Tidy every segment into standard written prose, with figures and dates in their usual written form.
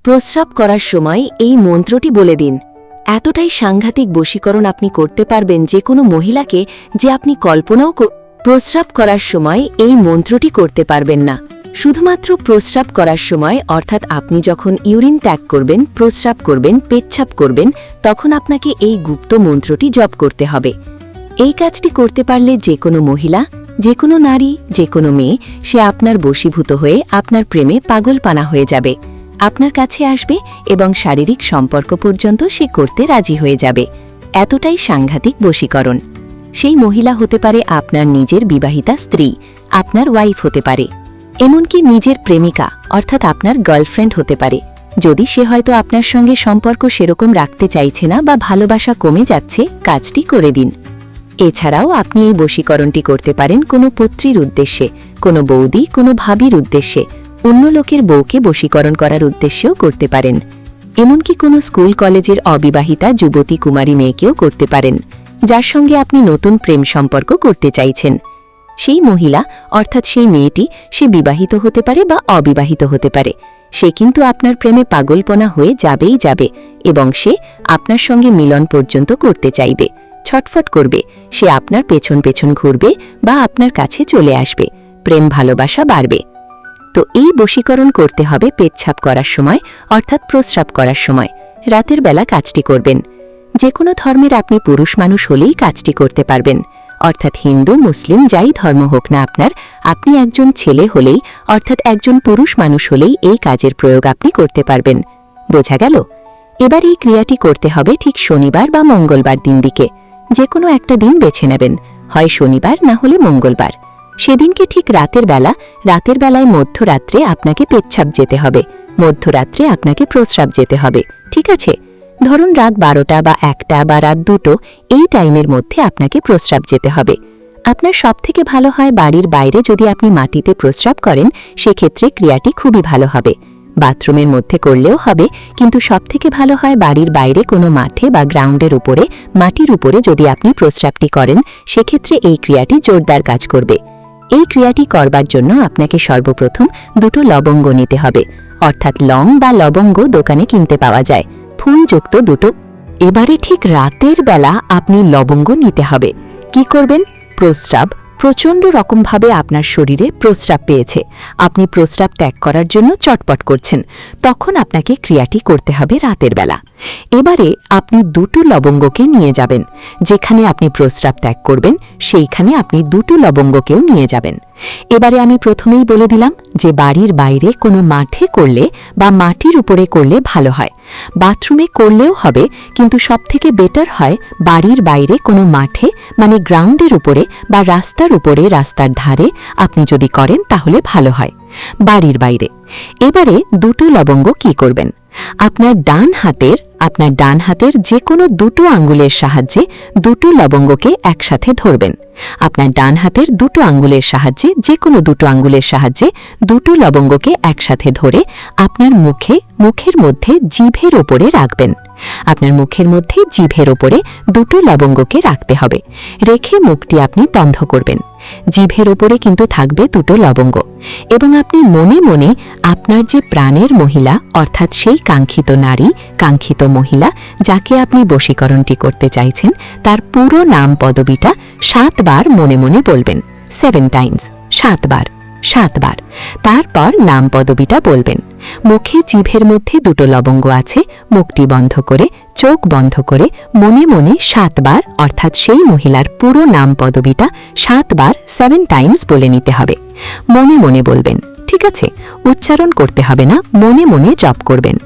প্রস্রাব করার সময় এই মন্ত্রটি বলে দিন। এতটাই সাংঘাতিক বশীকরণ আপনি করতে পারবেন যে কোনো মহিলাকে, যে আপনি কল্পনাও প্রস্রাব করার সময় এই মন্ত্রটি করতে পারবেন না। শুধুমাত্র প্রস্রাব করার সময়, অর্থাৎ আপনি যখন ইউরিন ত্যাগ করবেন, প্রস্রাব করবেন, পেচ্ছাপ করবেন, তখন আপনাকে এই গুপ্ত মন্ত্রটি জপ করতে হবে। এই কাজটি করতে পারলে যে কোনো মহিলা, যে কোনো নারী, যে কোনো মেয়ে, সে আপনার বশীভূত হয়ে আপনার প্রেমে পাগলপানা হয়ে যাবে, আপনার কাছে আসবে এবং শারীরিক সম্পর্ক পর্যন্ত সে করতে রাজি হয়ে যাবে। এতটাই সাংঘাতিক বশীকরণ। সেই মহিলা হতে পারে আপনার নিজের বিবাহিতা স্ত্রী, আপনার ওয়াইফ হতে পারে, এমনকি নিজের প্রেমিকা অর্থাৎ আপনার গার্লফ্রেন্ড হতে পারে, যদি সে হয়তো আপনার সঙ্গে সম্পর্ক সেরকম রাখতে চাইছে না বা ভালোবাসা কমে যাচ্ছে। কাজটি করে দিন। এছাড়াও আপনি এই বশীকরণটি করতে পারেন কোনো পুত্রীর উদ্দেশ্যে, কোনো বৌদি, কোনো ভাবির উদ্দেশ্যে, অন্য লোকের বউকে বশীকরণ করার উদ্দেশ্যেও করতে পারেন। এমনকি কোনো স্কুল কলেজের অবিবাহিতা যুবতী কুমারী মেয়েকেও করতে পারেন, যার সঙ্গে আপনি নতুন প্রেম সম্পর্ক করতে চাইছেন। সেই মহিলা অর্থাৎ সেই মেয়েটি, সে বিবাহিত হতে পারে বা অবিবাহিত হতে পারে, সে কিন্তু আপনার প্রেমে পাগলপনা হয়ে যাবেই যাবে এবং সে আপনার সঙ্গে মিলন পর্যন্ত করতে চাইবে, ছটফট করবে, সে আপনার পেছন পেছন ঘুরবে বা আপনার কাছে চলে আসবে, প্রেম ভালোবাসা বাড়বে। তো এই বশীকরণ করতে হবে পেচ্ছাপ করার সময়, অর্থাৎ প্রস্রাব করার সময়। রাতের বেলা কাজটি করবেন। যে কোনো ধর্মের আপনি পুরুষ মানুষ হলেই কাজটি করতে পারবেন, অর্থাৎ হিন্দু, মুসলিম, যাই ধর্ম হোক না আপনার, আপনি একজন ছেলে হলেই, অর্থাৎ একজন পুরুষ মানুষ হলেই এই কাজের প্রয়োগ আপনি করতে পারবেন। বোঝা গেল? এবার এই ক্রিয়াটি করতে হবে ঠিক শনিবার বা মঙ্গলবার দিন দিকে। যে কোনো একটা দিন বেছে নেবেন, হয় শনিবার না হলে মঙ্গলবার। সেদিনকে ঠিক রাতের বেলায় মধ্যরাত্রে আপনাকে পেচ্ছাপ যেতে হবে, মধ্যরাত্রে আপনাকে প্রস্রাব যেতে হবে। ঠিক আছে? ধরুন রাত 12টা বা 1টা বা রাত 2টো, এই টাইমের মধ্যে আপনাকে প্রস্রাব যেতে হবে। আপনার সবথেকে ভালো হয় বাড়ির বাইরে যদি আপনি মাটিতে প্রস্রাব করেন, সেক্ষেত্রে ক্রিয়াটি খুবই ভালো হবে। বাথরুমের মধ্যে করলেও হবে, কিন্তু সবথেকে ভালো হয় বাড়ির বাইরে কোনো মাঠে বা গ্রাউন্ডের উপরে, মাটির উপরে যদি আপনি প্রস্রাবটি করেন, সেক্ষেত্রে এই ক্রিয়াটি জোরদার কাজ করবে। এই ক্রিয়াটি করবার জন্য আপনাকে সর্বপ্রথম 2টো লবঙ্গ নিতে হবে, অর্থাৎ লং বা লবঙ্গ দোকানে কিনতে পাওয়া যায়, ফুলযুক্ত 2টো। এবারে ঠিক রাতের বেলা আপনি লবঙ্গ নিতে হবে। কি করবেন? প্রস্রাব প্রচণ্ড রকমভাবে আপনার শরীরে প্রস্রাব পেয়েছে, আপনি প্রস্রাব ত্যাগ করার জন্য চটপট করছেন, তখন আপনাকে ক্রিয়াটি করতে হবে রাতের বেলা। এবারে আপনি 2টো লবঙ্গকে নিয়ে যাবেন, যেখানে আপনি প্রস্রাব ত্যাগ করবেন সেইখানে আপনি 2টো লবঙ্গকেও নিয়ে যাবেন। এবারে আমি প্রথমেই বলে দিলাম যে বাড়ির বাইরে কোনো মাঠে করলে বা মাটির উপরে করলে ভালো হয়, বাথরুমে করলেও হবে, কিন্তু সবথেকে বেটার হয় বাড়ির বাইরে কোনো মাঠে, মানে গ্রাউন্ডের উপরে বা রাস্তার উপরে, রাস্তার ধারে আপনি যদি করেন তাহলে ভালো হয়, বাড়ির বাইরে। এবারে 2টো লবঙ্গ কি করবেন? আপনার ডান হাতের যে কোনো 2টো আঙ্গুলের সাহায্যে 2টো লবঙ্গকে একসাথে ধরবেন। আপনার ডান হাতের 2টো আঙ্গুলের সাহায্যে, যে কোনো 2টো আঙ্গুলের সাহায্যে 2টো লবঙ্গকে একসাথে ধরে আপনার মুখের মধ্যে জিভের ওপরে রাখবেন। আপনার মুখের মধ্যে জিভের ওপরে 2টো লবঙ্গকে রাখতে হবে, রেখে মুখটি আপনি বন্ধ করবেন। জিভের ওপরে কিন্তু থাকবে 2টো লবঙ্গ, এবং আপনি মনে মনে আপনার যে প্রাণের মহিলা, অর্থাৎ সেই কাঙ্ক্ষিত নারী, কাঙ্ক্ষিত মহিলা যাকে আপনি বশীকরণটি করতে চাইছেন, তার পুরো নাম পদবিটা 7 বার মনে মনে বলবেন। 7 টাইমস, 7 বার। তারপর নাম পদবিটা বলবেন। মুখে জিভের মধ্যে 2টো লবঙ্গ আছে, মুখটি বন্ধ করে, চোখ বন্ধ করে মনে মনে 7 বার, অর্থাৎ সেই মহিলার পুরো নাম পদবিটা 7 বার 7 টাইমস বলে নিতে হবে। মনে মনে বলবেন, ঠিক আছে? উচ্চারণ করতে হবে না, মনে মনে জপ করবেন।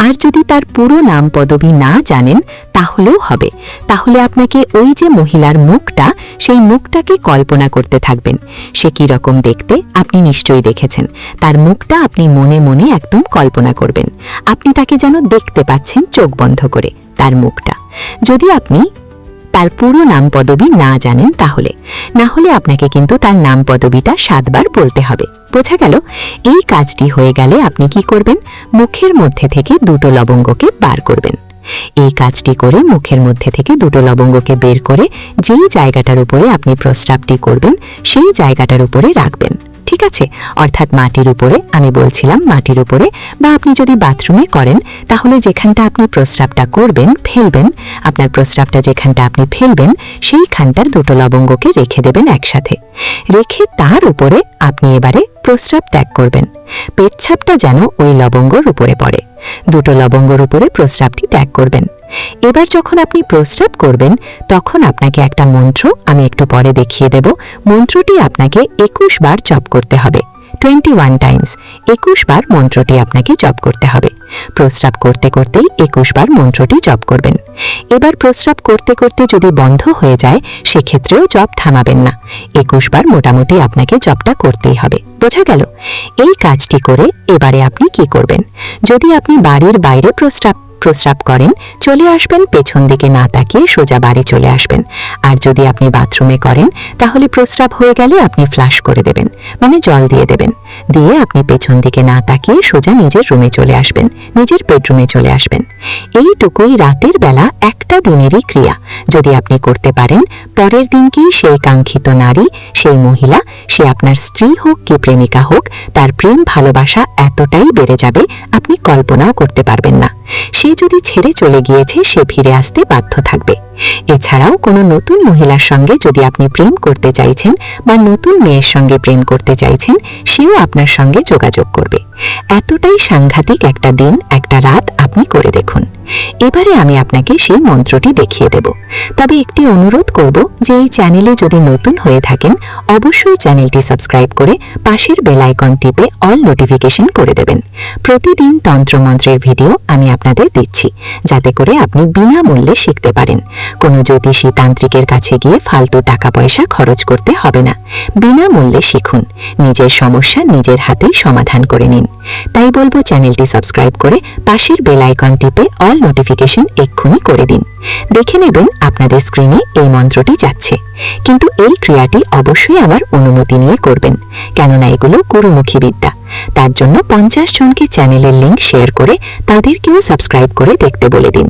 আর যদি তার পুরো নাম পদবি না জানেন তাহলেও হবে, তাহলে আপনাকে ওই যে মহিলার মুখটা, সেই মুখটাকে কল্পনা করতে থাকবেন। সে কি রকম দেখতে আপনি নিশ্চয়ই দেখেছেন, তার মুখটা আপনি মনে মনে একদম কল্পনা করবেন। আপনি তাকে যেন দেখতে পাচ্ছেন চোখ বন্ধ করে, তার মুখটা। যদি আপনি তার পুরো নাম পদবি না জানেন তাহলে, না হলে আপনাকে কিন্তু তার নাম পদবিটা 7 বার বলতে হবে। বোঝা গেল? এই কাজটি হয়ে গেলে আপনি কি করবেন? মুখের মধ্যে থেকে 2টো লবঙ্গকে বার করবেন। এই কাজটি করে মুখের মধ্যে থেকে 2টো লবঙ্গকে বের করে যেই জায়গাটার উপরে আপনি প্রস্রাবটি করবেন সেই জায়গাটার উপরে রাখবেন। ঠিক আছে? অর্থাৎ মাটির উপরে, আমি বলছিলাম মাটির উপরে, বা আপনি যদি বাথরুমে করেন তাহলে যেখানটা আপনি প্রস্রাবটা করবেন, ফেলবেন, আপনার প্রস্রাবটা যেখানটা আপনি ফেলবেন সেইখানটার দুটো লবঙ্গকে রেখে দেবেন একসাথে। রেখে তার উপরে আপনি এবারে প্রস্রাব ত্যাগ করবেন। পেচ্ছাপটা যেন ওই লবঙ্গর উপরে পড়ে। দুটো লবঙ্গর উপরে প্রস্রাবটি ত্যাগ করবেন। এবার যখন আপনি প্রস্রাব করবেন তখন আপনাকে একটা মন্ত্র আমি একটু পরে দেখিয়ে দেব। মন্ত্রটি আপনাকে 21 বার জপ করতে হবে। 21 টাইমস 21 বার মন্ত্রটি আপনাকে জপ করতে হবে। প্রস্রাব করতে করতেই 21 বার মন্ত্রটি জপ করবেন। এবার প্রস্রাব করতে করতে যদি বন্ধ হয়ে যায় সেক্ষেত্রেও জপ থামাবেন না। 21 বার মোটামুটি আপনাকে জপটা করতেই হবে। বোঝা গেল? এই কাজটি করে এবারে আপনি কি করবেন? যদি আপনি বাড়ির বাইরে প্রস্রাব করেন, চলে আসবেন পেছন দিকে না তাকিয়ে সোজা বাড়ি চলে আসবেন। আর যদি আপনি বাথরুমে করেন তাহলে প্রস্রাব হয়ে গেলে আপনি ফ্লাশ করে দেবেন, মানে জল দিয়ে দেবেন। দিয়ে আপনি পেছন দিকে না তাকিয়ে সোজা নিজের রুমে চলে আসবেন, নিজের বেডরুমে চলে আসবেন। এইটুকুই রাতের বেলা একটা দিনেরই ক্রিয়া। যদি আপনি করতে পারেন, পরের দিনকেই সেই কাঙ্ক্ষিত নারী, সেই মহিলা, সে আপনার স্ত্রী হোক কি প্রেমিকা হোক, তার প্রেম ভালোবাসা এতটাই বেড়ে যাবে আপনি কল্পনাও করতে পারবেন না। সে যদি ছেড়ে চলে গিয়েছে সে ফিরে আসতে বাধ্য থাকবে। এছাড়াও কোনো নতুন মহিলার সঙ্গে যদি আপনি প্রেম করতে চাইছেন বা নতুন মেয়ের সঙ্গে প্রেম করতে চাইছেন, সেও আপনার সঙ্গে যোগাযোগ করবে। এতটাই সাংঘাতিক একটা দিন, একটা রাত আপনি করে দেখুন। এবারে আমি আপনাকে সেই মন্ত্রটি দেখিয়ে দেব। তবে একটি অনুরোধ করব যে এই চ্যানেলে যদি নতুন হয়ে থাকেন অবশ্যই চ্যানেলটি সাবস্ক্রাইব করে পাশের বেল আইকন টিপে অল নোটিফিকেশন করে দেবেন। প্রতিদিন তন্ত্রমন্ত্রের ভিডিও আমি আপনাদের দিচ্ছি, যাতে করে আপনি বিনামূল্যে শিখতে পারেন। কোনো জ্যোতিষী তান্ত্রিকের কাছে গিয়ে ফালতু টাকা পয়সা খরচ করতে হবে না। বিনামূল্যে শিখুন, নিজের সমস্যা নিজের হাতেই সমাধান করে নিন। তাই বলবো চ্যানেলটি সাবস্ক্রাইব করে পাশের বেল আইকন টিপে অল নোটিফিকেশন এক্ষুনি করে দিন। দেখে নেবেন আপনাদের স্ক্রিনে এই মন্ত্রটি যাচ্ছে। কিন্তু এই ক্রিয়াটি অবশ্যই আমার অনুমতি নিয়ে করবেন, কেননা এগুলো গুরুমুখী বিদ্যা। তার জন্য 50 জনকে চ্যানেলের লিংক শেয়ার করে তাদেরকেও সাবস্ক্রাইব করে দেখতে বলে দিন।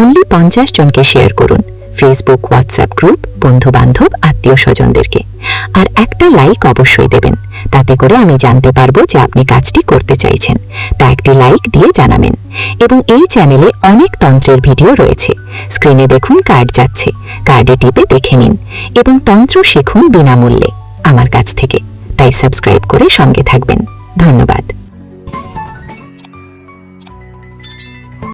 অনলি 50 জনকে শেয়ার করুন, ফেসবুক, হোয়াটসঅ্যাপ গ্রুপ, বন্ধু বান্ধব, আত্মীয় স্বজনদেরকে। আর একটা লাইক অবশ্যই দেবেন, তাতে করে আমি জানতে পারবো যে আপনি কাজটি করতে চাইছেন। তা একটি লাইক দিয়ে জানাবেন। এবং এই চ্যানেলে অনেক তন্ত্রের ভিডিও রয়েছে, স্ক্রিনে দেখুন কার্ড যাচ্ছে, কার্ডে টিপে দেখে নিন এবং তন্ত্র শিখুন বিনামূল্যে আমার কাছ থেকে। তাই সাবস্ক্রাইব করে সঙ্গে থাকবেন। ধন্যবাদ।